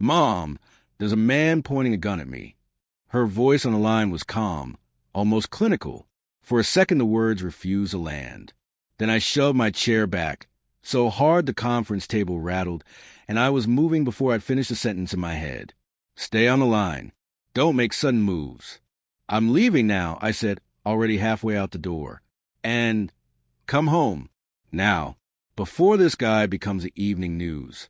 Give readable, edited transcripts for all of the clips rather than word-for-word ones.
"Mom, there's a man pointing a gun at me." Her voice on the line was calm, almost clinical. For a second, the words refused to land. Then I shoved my chair back, so hard the conference table rattled, and I was moving before I'd finished the sentence in my head. "Stay on the line. Don't make sudden moves." "I'm leaving now," I said, already halfway out the door. "And come home. Now, before this guy becomes the evening news."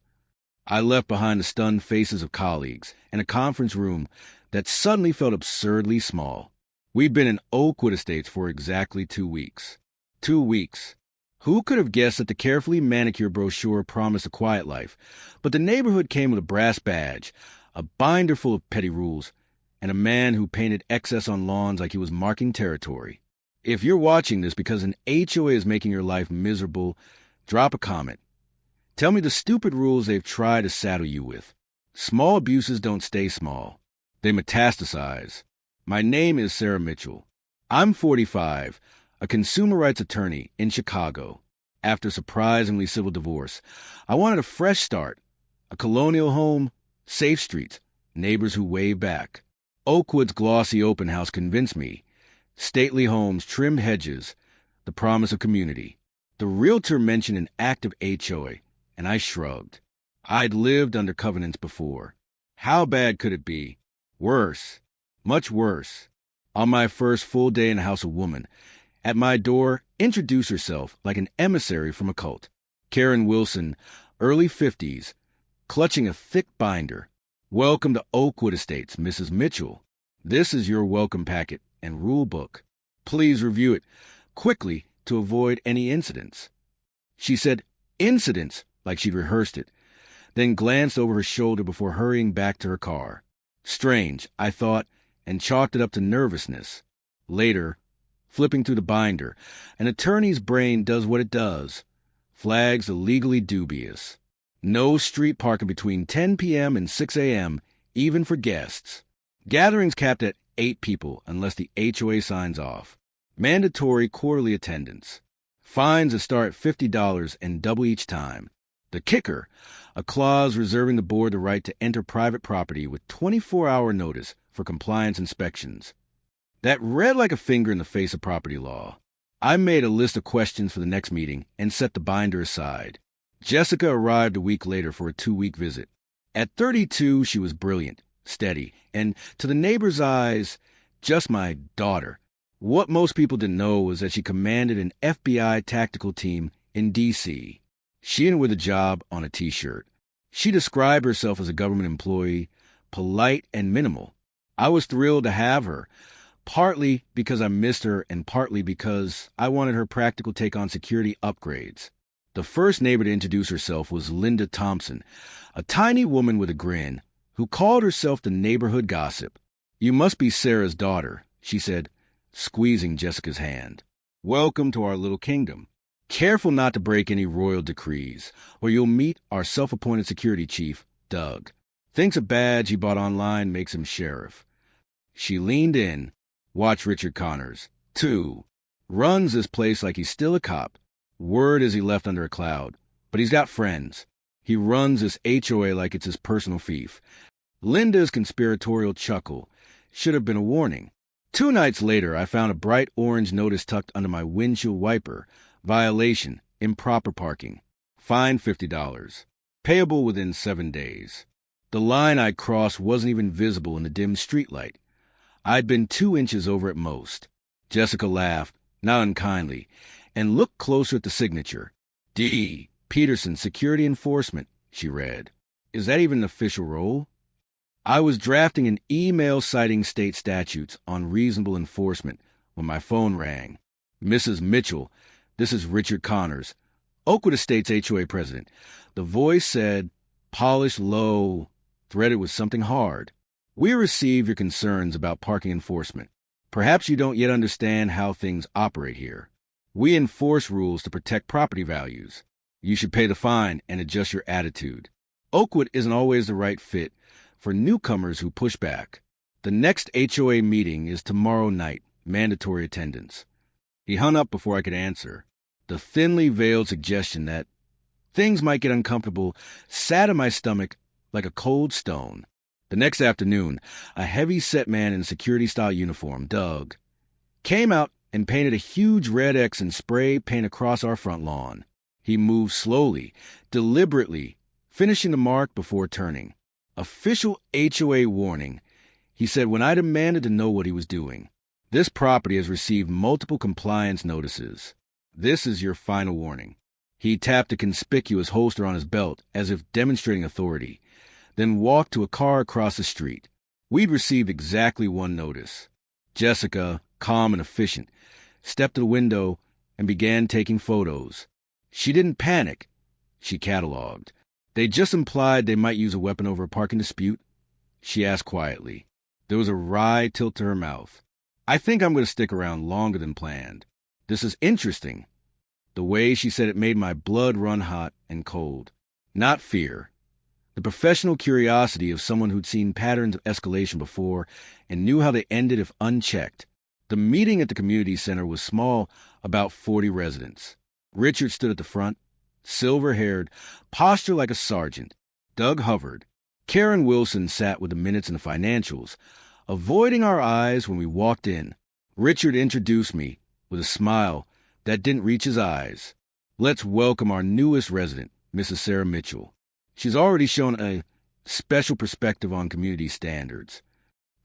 I left behind the stunned faces of colleagues and a conference room that suddenly felt absurdly small. We'd been in Oakwood Estates for exactly 2 weeks. 2 weeks. Who could have guessed that the carefully manicured brochure promised a quiet life? But the neighborhood came with a brass badge, a binder full of petty rules, and a man who painted excess on lawns like he was marking territory. If you're watching this because an HOA is making your life miserable, drop a comment. Tell me the stupid rules they've tried to saddle you with. Small abuses don't stay small. They metastasize. My name is Sarah Mitchell. I'm 45, a consumer rights attorney in Chicago. After a surprisingly civil divorce, I wanted a fresh start. A colonial home, safe streets, neighbors who wave back. Oakwood's glossy open house convinced me. Stately homes, trimmed hedges, the promise of community. The realtor mentioned an active HOA, and I shrugged. I'd lived under covenants before. How bad could it be? Worse. Much worse. On my first full day in the house, a woman, at my door, introduced herself like an emissary from a cult. Karen Wilson, early 50s, clutching a thick binder. "Welcome to Oakwood Estates, Mrs. Mitchell. This is your welcome packet and rule book. Please review it quickly to avoid any incidents." She said incidents like she'd rehearsed it, then glanced over her shoulder before hurrying back to her car. Strange, I thought, and chalked it up to nervousness. Later, flipping through the binder, an attorney's brain does what it does. Flags the legally dubious. No street parking between 10 p.m. and 6 a.m., even for guests. Gatherings capped at 8 people unless the HOA signs off. Mandatory quarterly attendance. Fines that start at $50 and double each time. The kicker, a clause reserving the board the right to enter private property with 24-hour notice for compliance inspections. That read like a finger in the face of property law. I made a list of questions for the next meeting and set the binder aside. Jessica arrived a week later for a 2-week visit. At 32, she was brilliant, steady, and, to the neighbors' eyes, just my daughter. What most people didn't know was that she commanded an FBI tactical team in D.C. She didn't wear the job on a T-shirt. She described herself as a government employee, polite and minimal. I was thrilled to have her, partly because I missed her and partly because I wanted her practical take on security upgrades. The first neighbor to introduce herself was Linda Thompson, a tiny woman with a grin, who called herself the neighborhood gossip. "You must be Sarah's daughter," she said, squeezing Jessica's hand. "Welcome to our little kingdom. Careful not to break any royal decrees, or you'll meet our self-appointed security chief, Doug. Thinks a badge he bought online makes him sheriff." She leaned in. "Watch Richard Connors, too. Runs this place like he's still a cop. Word is he left under a cloud, but he's got friends. He runs this HOA like it's his personal fief." Linda's conspiratorial chuckle should have been a warning. 2 nights later, I found a bright orange notice tucked under my windshield wiper. Violation, improper parking. Fine $50. Payable within 7 days. The line I'd crossed wasn't even visible in the dim streetlight. I'd been 2 inches over at most. Jessica laughed, not unkindly, and looked closer at the signature. D. Peterson, Security Enforcement, she read. Is that even an official role? I was drafting an email citing state statutes on reasonable enforcement when my phone rang. "Mrs. Mitchell, this is Richard Connors, Oakwood Estates HOA president." The voice said, polished low, threaded with something hard. "We receive your concerns about parking enforcement. Perhaps you don't yet understand how things operate here. We enforce rules to protect property values. You should pay the fine and adjust your attitude. Oakwood isn't always the right fit for newcomers who push back. The next HOA meeting is tomorrow night, mandatory attendance." He hung up before I could answer. The thinly veiled suggestion that things might get uncomfortable sat in my stomach like a cold stone. The next afternoon, a heavy-set man in a security-style uniform, Doug, came out and painted a huge red X in spray paint across our front lawn. He moved slowly, deliberately, finishing the mark before turning. Official HOA warning, he said when I demanded to know what he was doing. This property has received multiple compliance notices. This is your final warning. He tapped a conspicuous holster on his belt as if demonstrating authority, then walked to a car across the street. We'd received exactly one notice. Jessica, calm and efficient, stepped to the window and began taking photos. She didn't panic. She cataloged. They just implied they might use a weapon over a parking dispute. She asked quietly. There was a wry tilt to her mouth. I think I'm going to stick around longer than planned. This is interesting. The way she said it made my blood run hot and cold. Not fear. The professional curiosity of someone who'd seen patterns of escalation before and knew how they ended if unchecked. The meeting at the community center was small, about 40 residents. Richard stood at the front, silver-haired, postured like a sergeant. Doug hovered. Karen Wilson sat with the minutes and the financials, avoiding our eyes when we walked in. Richard introduced me with a smile that didn't reach his eyes. Let's welcome our newest resident, Mrs. Sarah Mitchell. She's already shown a special perspective on community standards.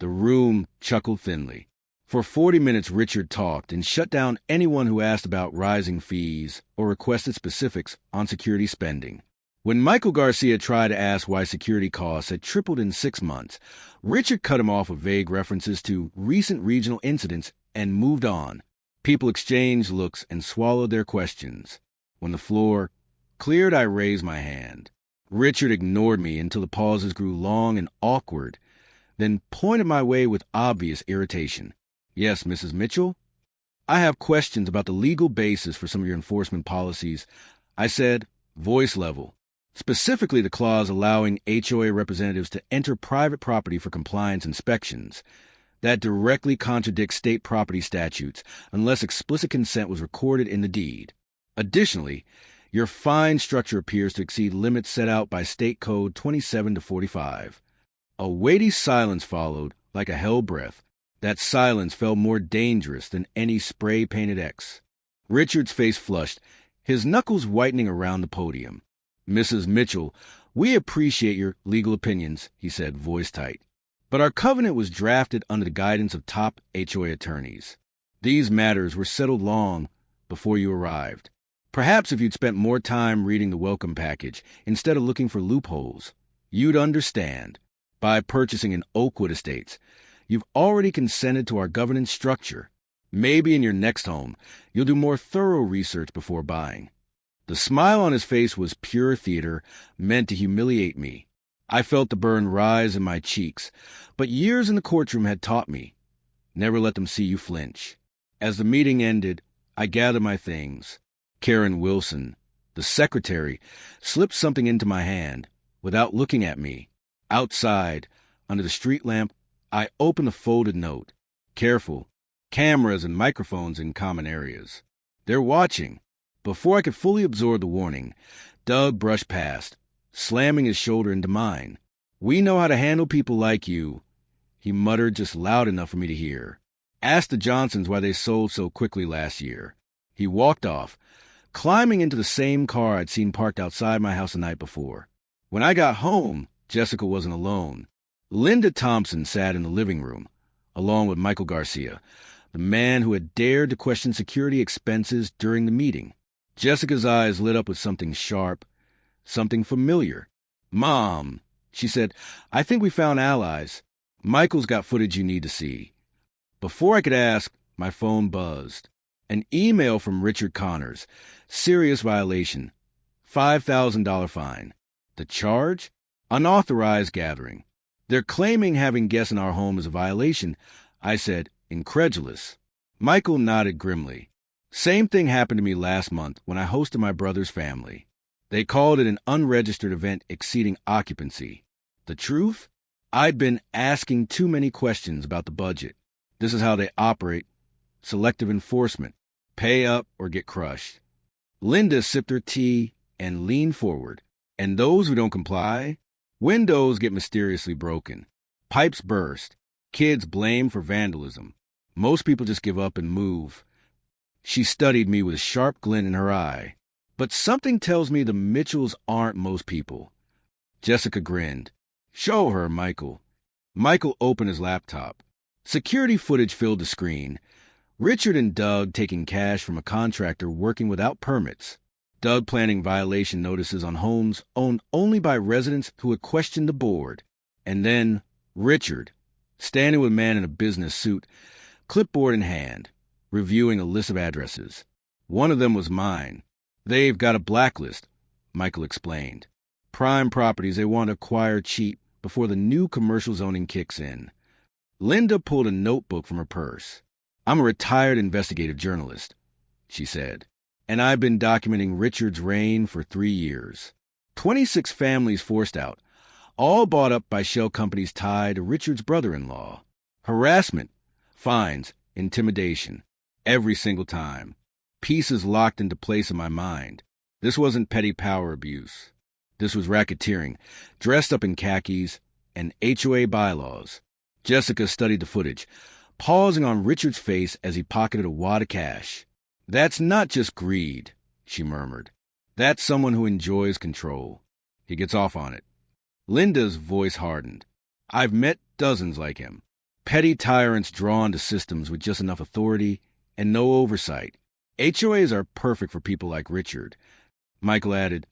The room chuckled thinly. For 40 minutes, Richard talked and shut down anyone who asked about rising fees or requested specifics on security spending. When Michael Garcia tried to ask why security costs had tripled in 6 months, Richard cut him off with vague references to recent regional incidents and moved on. People exchanged looks and swallowed their questions. When the floor cleared, I raised my hand. Richard ignored me until the pauses grew long and awkward, then pointed my way with obvious irritation. Yes, Mrs. Mitchell? I have questions about the legal basis for some of your enforcement policies. I said, voice level. Specifically the clause allowing HOA representatives to enter private property for compliance inspections. That directly contradicts state property statutes unless explicit consent was recorded in the deed. Additionally, your fine structure appears to exceed limits set out by State Code 27-45. A weighty silence followed, like a hell breath. That silence felt more dangerous than any spray-painted X. Richard's face flushed, his knuckles whitening around the podium. Mrs. Mitchell, we appreciate your legal opinions, he said, voice tight. But our covenant was drafted under the guidance of top HOA attorneys. These matters were settled long before you arrived. Perhaps if you'd spent more time reading the welcome package instead of looking for loopholes, you'd understand. By purchasing in Oakwood Estates, you've already consented to our governance structure. Maybe in your next home, you'll do more thorough research before buying. The smile on his face was pure theater, meant to humiliate me. I felt the burn rise in my cheeks, but years in the courtroom had taught me, never let them see you flinch. As the meeting ended, I gathered my things. Karen Wilson, the secretary, slipped something into my hand without looking at me. Outside, under the street lamp, I opened a folded note. Careful. Cameras and microphones in common areas. They're watching. Before I could fully absorb the warning, Doug brushed past, slamming his shoulder into mine. We know how to handle people like you, he muttered just loud enough for me to hear. Ask the Johnsons why they sold so quickly last year. He walked off, climbing into the same car I'd seen parked outside my house the night before. When I got home, Jessica wasn't alone. Linda Thompson sat in the living room, along with Michael Garcia, the man who had dared to question security expenses during the meeting. Jessica's eyes lit up with something sharp, something familiar. Mom, she said, I think we found allies. Michael's got footage you need to see. Before I could ask, my phone buzzed. An email from Richard Connors. Serious violation. $5,000 fine. The charge? Unauthorized gathering. They're claiming having guests in our home is a violation. I said, incredulous. Michael nodded grimly. Same thing happened to me last month when I hosted my brother's family. They called it an unregistered event exceeding occupancy. The truth? I'd been asking too many questions about the budget. This is how they operate. Selective enforcement. Pay up or get crushed. Linda sipped her tea and leaned forward. And those who don't comply, Windows get mysteriously broken. Pipes burst. Kids blamed for vandalism. Most people just give up and move. She studied me with a sharp glint in her eye. But something tells me the Mitchells aren't most people. Jessica grinned. Show her, Michael. Michael opened his laptop. Security footage filled the screen. Richard and Doug taking cash from a contractor working without permits. Doug planning violation notices on homes owned only by residents who had questioned the board. And then Richard, standing with a man in a business suit, clipboard in hand, reviewing a list of addresses. One of them was mine. They've got a blacklist, Michael explained. Prime properties they want to acquire cheap before the new commercial zoning kicks in. Linda pulled a notebook from her purse. I'm a retired investigative journalist, she said, and I've been documenting Richard's reign for 3 years. 26 families forced out, all bought up by shell companies tied to Richard's brother-in-law. Harassment, fines, intimidation, every single time. Pieces locked into place in my mind. This wasn't petty power abuse. This was racketeering, dressed up in khakis, and HOA bylaws. Jessica studied the footage, pausing on Richard's face as he pocketed a wad of cash. That's not just greed, she murmured. That's someone who enjoys control. He gets off on it. Linda's voice hardened. I've met dozens like him. Petty tyrants drawn to systems with just enough authority and no oversight. HOAs are perfect for people like Richard. Michael added,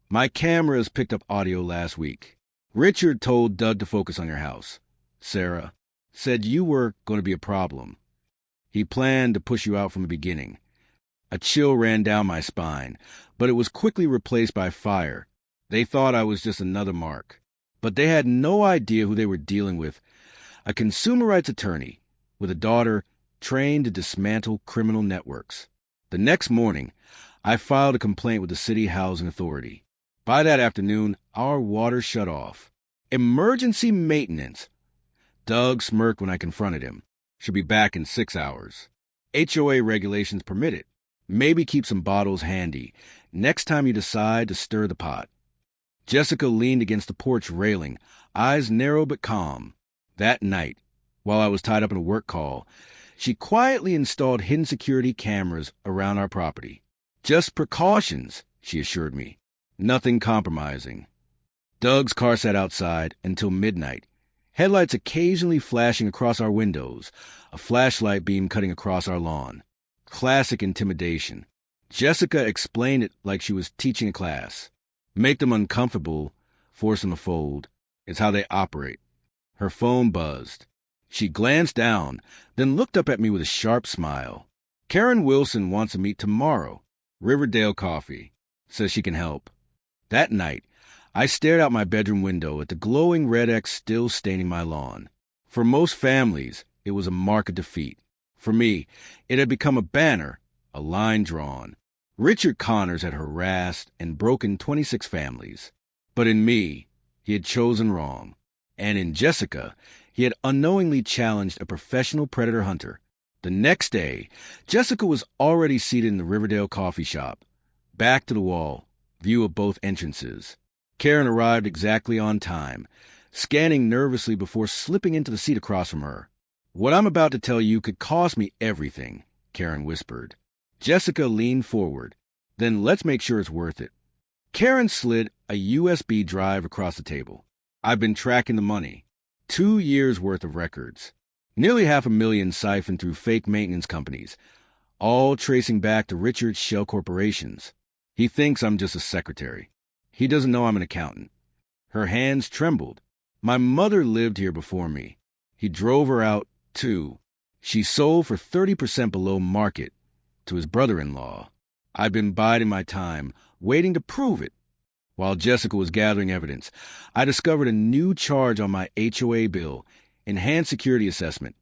my cameras picked up audio last week. Richard told Doug to focus on your house. Sarah said you were going to be a problem. He planned to push you out from the beginning. A chill ran down my spine, but it was quickly replaced by fire. They thought I was just another mark. But they had no idea who they were dealing with. A consumer rights attorney with a daughter trained to dismantle criminal networks. The next morning, I filed a complaint with the City Housing Authority. By that afternoon, our water shut off. Emergency maintenance. Doug smirked when I confronted him. Should be back in 6 hours. HOA regulations permit it. Maybe keep some bottles handy next time you decide to stir the pot. Jessica leaned against the porch railing, eyes narrow but calm. That night, while I was tied up in a work call, she quietly installed hidden security cameras around our property. Just precautions, she assured me. Nothing compromising. Doug's car sat outside until midnight, headlights occasionally flashing across our windows, a flashlight beam cutting across our lawn. Classic intimidation. Jessica explained it like she was teaching a class. Make them uncomfortable, force them to fold. It's how they operate. Her phone buzzed. She glanced down, then looked up at me with a sharp smile. Karen Wilson wants to meet tomorrow. Riverdale Coffee. Says she can help. That night, I stared out my bedroom window at the glowing red X still staining my lawn. For most families, it was a mark of defeat. For me, it had become a banner, a line drawn. Richard Connors had harassed and broken 26 families. But in me, he had chosen wrong. And in Jessica, he had unknowingly challenged a professional predator hunter. The next day, Jessica was already seated in the Riverdale coffee shop, back to the wall, view of both entrances. Karen arrived exactly on time, scanning nervously before slipping into the seat across from her. What I'm about to tell you could cost me everything, Karen whispered. Jessica leaned forward. Then let's make sure it's worth it. Karen slid a USB drive across the table. I've been tracking the money. 2 years' worth of records. Nearly $500,000 siphoned through fake maintenance companies, all tracing back to Richard's shell corporations. He thinks I'm just a secretary. He doesn't know I'm an accountant. Her hands trembled. My mother lived here before me. He drove her out, too. She sold for 30% below market to his brother-in-law. I've been biding my time, waiting to prove it. While Jessica was gathering evidence, I discovered a new charge on my HOA bill, enhanced security assessment.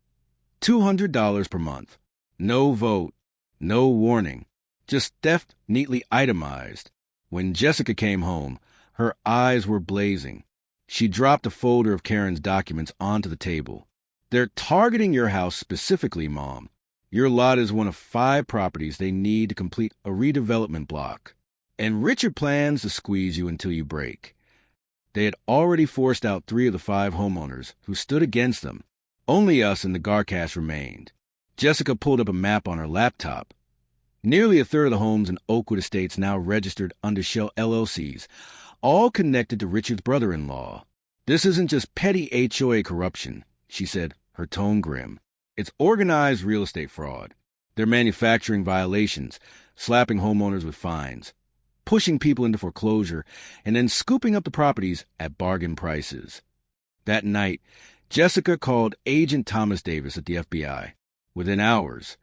$200 per month. No vote, no warning, just theft neatly itemized. When Jessica came home, her eyes were blazing. She dropped a folder of Karen's documents onto the table. They're targeting your house specifically, Mom. Your lot is one of 5 properties they need to complete a redevelopment block. And Richard plans to squeeze you until you break. They had already forced out 3 of the 5 homeowners who stood against them. Only us and the Garcast remained. Jessica pulled up a map on her laptop. Nearly a third of the homes in Oakwood Estates now registered under shell LLCs, all connected to Richard's brother-in-law. This isn't just petty HOA corruption, she said, her tone grim. It's organized real estate fraud. They're manufacturing violations, slapping homeowners with fines, pushing people into foreclosure, and then scooping up the properties at bargain prices. That night, Jessica called Agent Thomas Davis at the FBI. Within hours,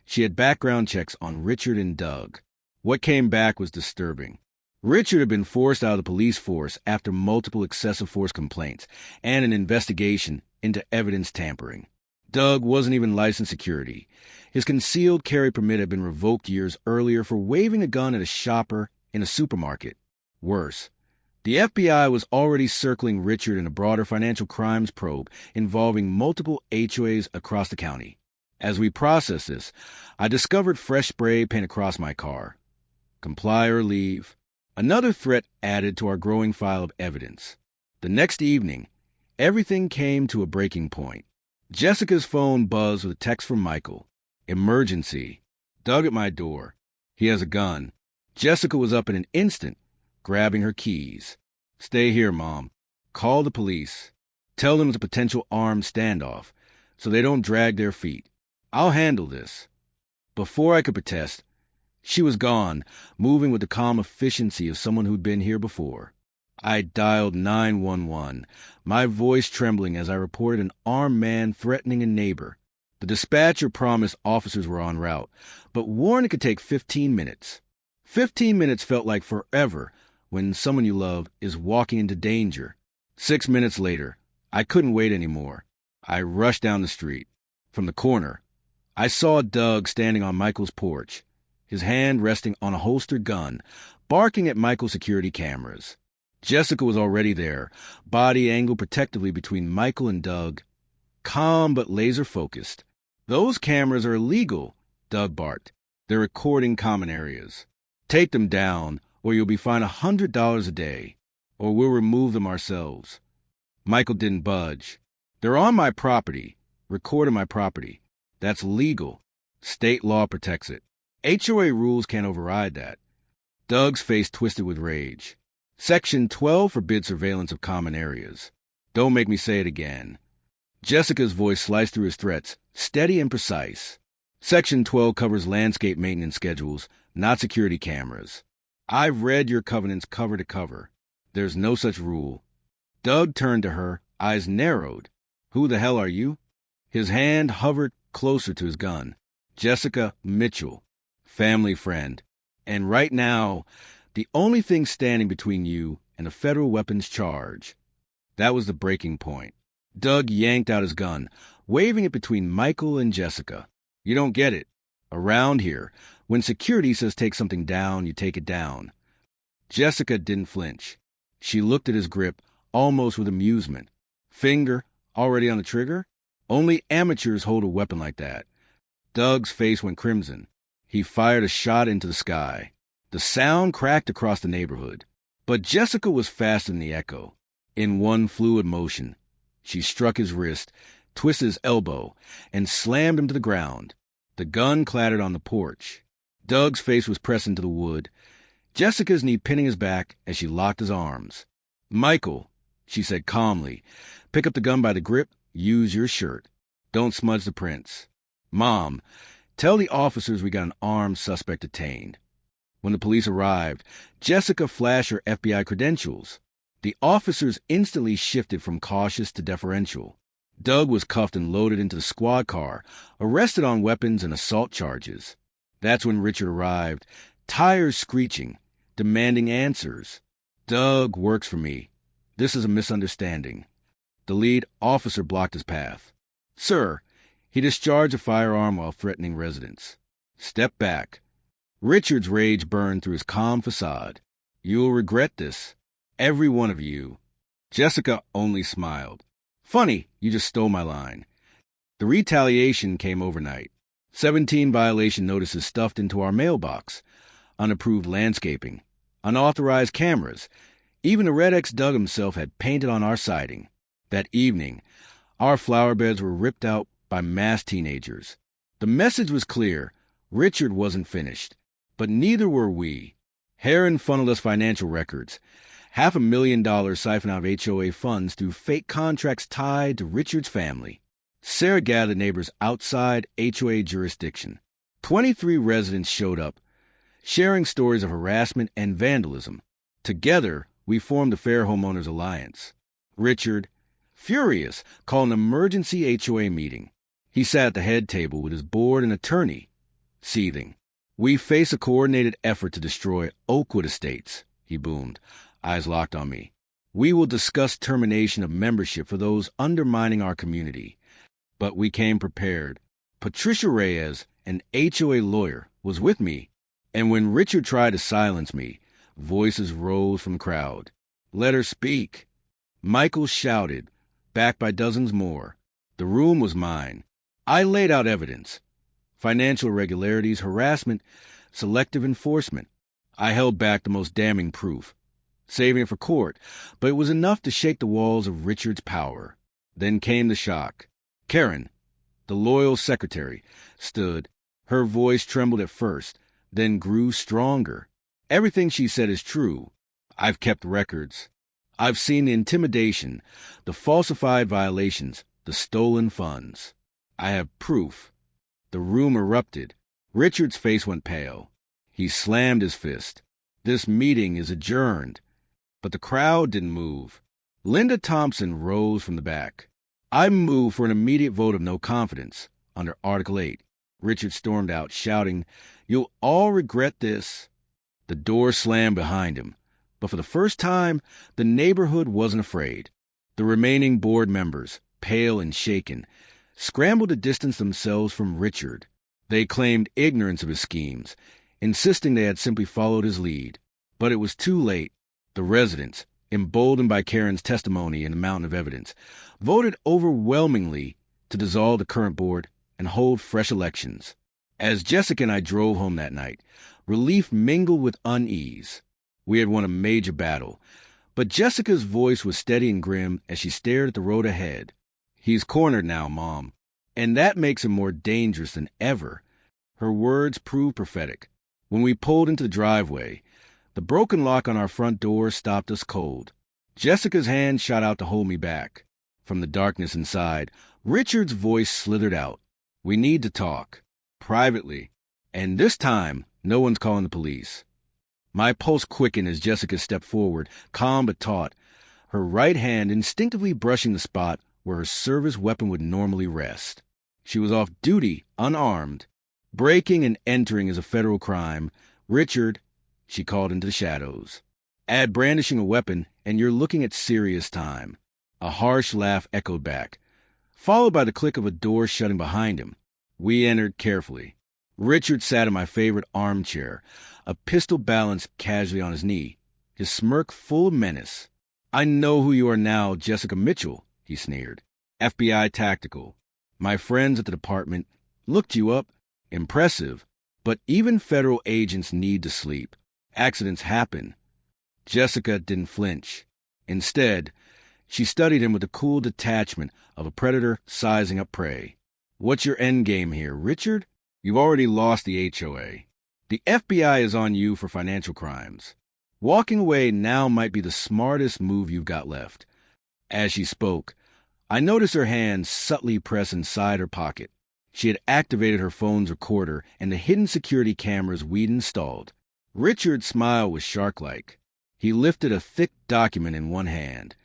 she had background checks on Richard and Doug. What came back was disturbing. Richard had been forced out of the police force after multiple excessive force complaints and an investigation into evidence tampering. Doug wasn't even licensed security. His concealed carry permit had been revoked years earlier for waving a gun at a shopper in a supermarket. Worse, the FBI was already circling Richard in a broader financial crimes probe involving multiple HOAs across the county. As we processed this, I discovered fresh spray paint across my car. Comply or leave. Another threat added to our growing file of evidence. The next evening, everything came to a breaking point. Jessica's phone buzzed with a text from Michael. Emergency. Doug at my door. He has a gun. Jessica was up in an instant, grabbing her keys. Stay here, Mom. Call the police. Tell them it's a potential armed standoff, so they don't drag their feet. I'll handle this. Before I could protest, she was gone, moving with the calm efficiency of someone who'd been here before. I dialed 911, my voice trembling as I reported an armed man threatening a neighbor. The dispatcher promised officers were en route, but warned it could take 15 minutes. 15 minutes felt like forever when someone you love is walking into danger. 6 minutes later, I couldn't wait anymore. I rushed down the street. From the corner, I saw Doug standing on Michael's porch, his hand resting on a holstered gun, barking at Michael's security cameras. Jessica was already there, body angled protectively between Michael and Doug, calm but laser-focused. Those cameras are illegal, Doug barked. They're recording common areas. Take them down, or you'll be fined $100 a day, or we'll remove them ourselves. Michael didn't budge. They're on my property, recording my property. That's legal. State law protects it. HOA rules can't override that. Doug's face twisted with rage. Section 12 forbids surveillance of common areas. Don't make me say it again. Jessica's voice sliced through his threats, steady and precise. Section 12 covers landscape maintenance schedules, not security cameras. I've read your covenants cover to cover. There's no such rule. Doug turned to her, eyes narrowed. Who the hell are you? His hand hovered closer to his gun. Jessica Mitchell, family friend. And right now, the only thing standing between you and a federal weapons charge. That was the breaking point. Doug yanked out his gun, waving it between Michael and Jessica. You don't get it. Around here, when security says take something down, you take it down. Jessica didn't flinch. She looked at his grip, almost with amusement. Finger already on the trigger? Only amateurs hold a weapon like that. Doug's face went crimson. He fired a shot into the sky. The sound cracked across the neighborhood. But Jessica was faster than the echo. In one fluid motion, she struck his wrist, twisted his elbow, and slammed him to the ground. The gun clattered on the porch. Doug's face was pressed into the wood, Jessica's knee pinning his back as she locked his arms. Michael, she said calmly, pick up the gun by the grip, use your shirt. Don't smudge the prints. Mom, tell the officers we got an armed suspect detained. When the police arrived, Jessica flashed her FBI credentials. The officers instantly shifted from cautious to deferential. Doug was cuffed and loaded into the squad car, arrested on weapons and assault charges. That's when Richard arrived, tires screeching, demanding answers. Doug works for me. This is a misunderstanding. The lead officer blocked his path. Sir, he discharged a firearm while threatening residents. Step back. Richard's rage burned through his calm facade. You'll regret this. Every one of you. Jessica only smiled. Funny, you just stole my line. The retaliation came overnight. 17 violation notices stuffed into our mailbox. Unapproved landscaping. Unauthorized cameras. Even the Red X Doug himself had painted on our siding. That evening, our flower beds were ripped out by masked teenagers. The message was clear. Richard wasn't finished. But neither were we. Heron funneled us financial records. $500,000 siphoned out of HOA funds through fake contracts tied to Richard's family. Sarah gathered neighbors outside HOA jurisdiction. 23 residents showed up, sharing stories of harassment and vandalism. Together, we formed the Fair Homeowners Alliance. Richard, furious, called an emergency HOA meeting. He sat at the head table with his board and attorney, seething. "We face a coordinated effort to destroy Oakwood Estates," he boomed, eyes locked on me. "We will discuss termination of membership for those undermining our community." But we came prepared. Patricia Reyes, an HOA lawyer, was with me, and when Richard tried to silence me, voices rose from the crowd. "Let her speak." Michael shouted, backed by dozens more. The room was mine. I laid out evidence. Financial irregularities, harassment, selective enforcement. I held back the most damning proof, saving it for court, but it was enough to shake the walls of Richard's power. Then came the shock. Karen, the loyal secretary, stood. Her voice trembled at first, then grew stronger. "Everything she said is true. I've kept records. I've seen the intimidation, the falsified violations, the stolen funds. I have proof." The room erupted. Richard's face went pale. He slammed his fist. "This meeting is adjourned." But the crowd didn't move. Linda Thompson rose from the back. "I move for an immediate vote of no confidence under Article 8. Richard stormed out, shouting, "You'll all regret this." The door slammed behind him. But for the first time, the neighborhood wasn't afraid. The remaining board members, pale and shaken, scrambled to distance themselves from Richard. They claimed ignorance of his schemes, insisting they had simply followed his lead. But it was too late. The residents, emboldened by Karen's testimony and the mountain of evidence, voted overwhelmingly to dissolve the current board and hold fresh elections. As Jessica and I drove home that night, relief mingled with unease. We had won a major battle, but Jessica's voice was steady and grim as she stared at the road ahead. "He's cornered now, Mom, and that makes him more dangerous than ever." Her words proved prophetic. When we pulled into the driveway, the broken lock on our front door stopped us cold. Jessica's hand shot out to hold me back. From the darkness inside, Richard's voice slithered out. "We need to talk. Privately. And this time, no one's calling the police." My pulse quickened as Jessica stepped forward, calm but taut, her right hand instinctively brushing the spot where her service weapon would normally rest. She was off duty, unarmed. Breaking and entering is a federal crime. "Richard," she called into the shadows. "Add brandishing a weapon, and you're looking at serious time." A harsh laugh echoed back, followed by the click of a door shutting behind him. We entered carefully. Richard sat in my favorite armchair, a pistol balanced casually on his knee, his smirk full of menace. "I know who you are now, Jessica Mitchell," he sneered. "FBI tactical. My friends at the department looked you up. Impressive. But even federal agents need to sleep. Accidents happen." Jessica didn't flinch. Instead, she studied him with the cool detachment of a predator sizing up prey. "What's your end game here, Richard? You've already lost the HOA. The FBI is on you for financial crimes. Walking away now might be the smartest move you've got left." As she spoke, I noticed her hand subtly press inside her pocket. She had activated her phone's recorder and the hidden security cameras we'd installed. Richard's smile was shark-like. He lifted a thick document in one hand,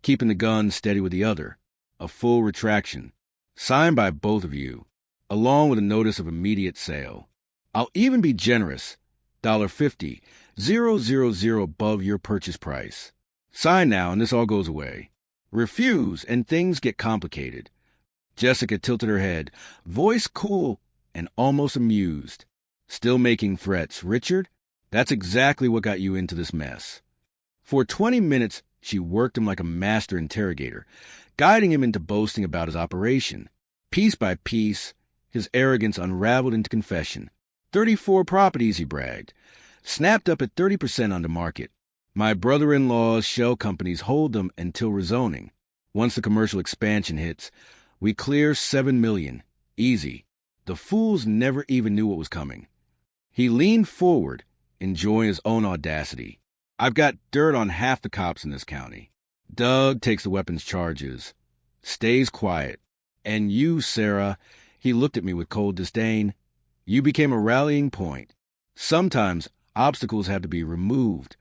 keeping the gun steady with the other. A full retraction, signed by both of you, along with a notice of immediate sale. I'll even be generous, $50, 000 above your purchase price. Sign now and this all goes away. Refuse and things get complicated. Jessica tilted her head, voice cool and almost amused. "Still making threats, Richard? That's exactly what got you into this mess." For 20 minutes, she worked him like a master interrogator, guiding him into boasting about his operation. Piece by piece, his arrogance unraveled into confession. 34 properties, he bragged, snapped up at 30% under market. My brother-in-law's shell companies hold them until rezoning. Once the commercial expansion hits, we clear $7 million. Easy. The fools never even knew what was coming. He leaned forward, enjoying his own audacity. I've got dirt on half the cops in this county. Doug takes the weapons charges, stays quiet. And you, Sarah, he looked at me with cold disdain. You became a rallying point. Sometimes obstacles have to be removed.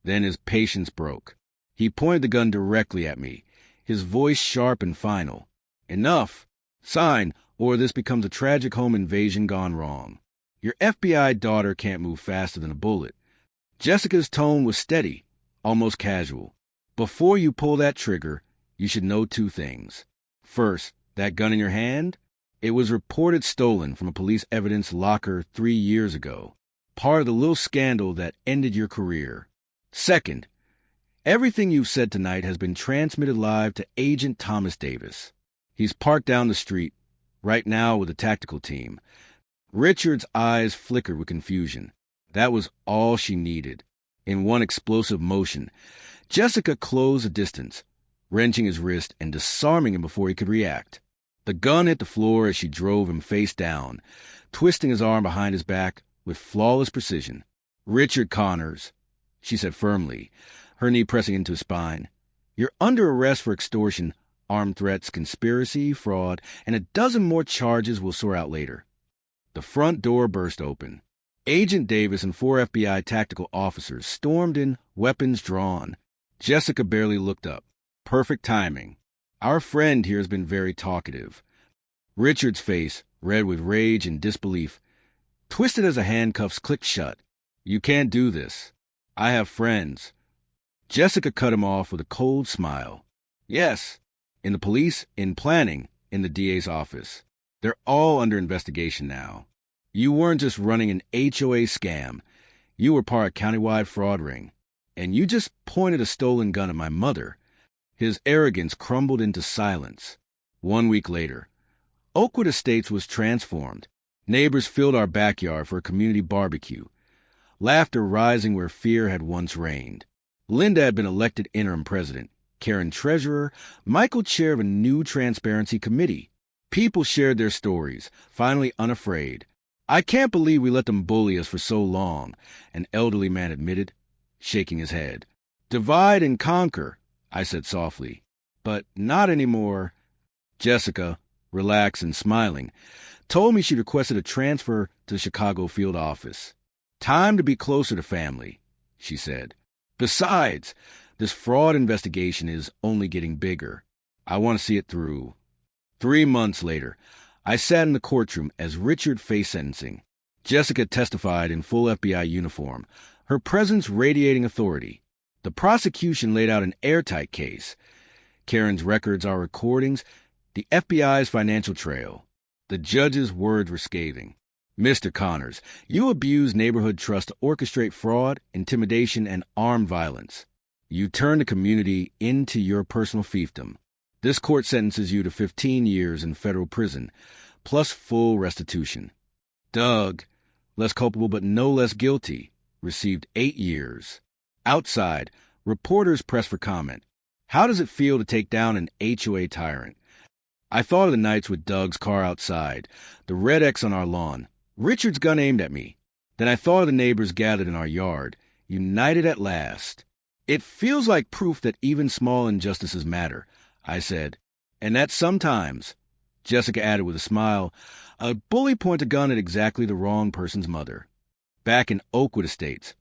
Then his patience broke. He pointed the gun directly at me, his voice sharp and final. Enough. Sign, or this becomes a tragic home invasion gone wrong. Your FBI daughter can't move faster than a bullet. Jessica's tone was steady, almost casual. Before you pull that trigger, you should know two things. First, that gun in your hand? It was reported stolen from a police evidence locker 3 years ago. Part of the little scandal that ended your career. Second, everything you've said tonight has been transmitted live to Agent Thomas Davis. He's parked down the street, right now with a tactical team. Richard's eyes flickered with confusion. That was all she needed. In one explosive motion, Jessica closed the distance, wrenching his wrist and disarming him before he could react. The gun hit the floor as she drove him face down, twisting his arm behind his back with flawless precision. Richard Connors, she said firmly, her knee pressing into his spine. You're under arrest for extortion, armed threats, conspiracy, fraud, and a dozen more charges we'll sort out later. The front door burst open. Agent Davis and 4 FBI tactical officers stormed in, weapons drawn. Jessica barely looked up. Perfect timing. Our friend here has been very talkative. Richard's face, red with rage and disbelief, twisted as the handcuffs clicked shut. You can't do this. I have friends. Jessica cut him off with a cold smile. Yes, in the police, in planning, in the DA's office. They're all under investigation now. You weren't just running an HOA scam. You were part of a countywide fraud ring. And you just pointed a stolen gun at my mother. His arrogance crumbled into silence. 1 week later, Oakwood Estates was transformed. Neighbors filled our backyard for a community barbecue, laughter rising where fear had once reigned. Linda had been elected interim president, Karen treasurer, Michael chair of a new transparency committee. People shared their stories, finally unafraid. I can't believe we let them bully us for so long, an elderly man admitted, shaking his head. Divide and conquer, I said softly. But not anymore. Jessica, relaxed and smiling, told me she'd requested a transfer to the Chicago field office. Time to be closer to family, she said. Besides, this fraud investigation is only getting bigger. I want to see it through. 3 months later, I sat in the courtroom as Richard faced sentencing. Jessica testified in full FBI uniform, her presence radiating authority. The prosecution laid out an airtight case. Karen's records are recordings, the FBI's financial trail. The judge's words were scathing. Mr. Connors, you abused neighborhood trust to orchestrate fraud, intimidation, and armed violence. You turned the community into your personal fiefdom. This court sentences you to 15 years in federal prison, plus full restitution. Doug, less culpable but no less guilty, received 8 years. Outside, reporters pressed for comment. How does it feel to take down an HOA tyrant? I thought of the nights with Doug's car outside, the red X on our lawn, Richard's gun aimed at me. Then I thought of the neighbors gathered in our yard, united at last. It feels like proof that even small injustices matter, I said. And that sometimes, Jessica added with a smile, a bully pointed a gun at exactly the wrong person's mother. Back in Oakwood Estates,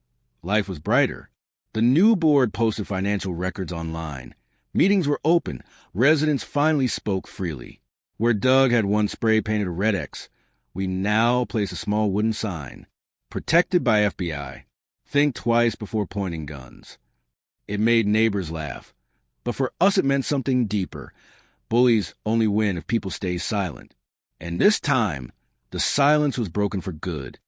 life was brighter. The new board posted financial records online. Meetings were open. Residents finally spoke freely. Where Doug had once spray-painted a red X, we now place a small wooden sign. Protected by FBI. Think twice before pointing guns. It made neighbors laugh. But for us it meant something deeper. Bullies only win if people stay silent. And this time, the silence was broken for good.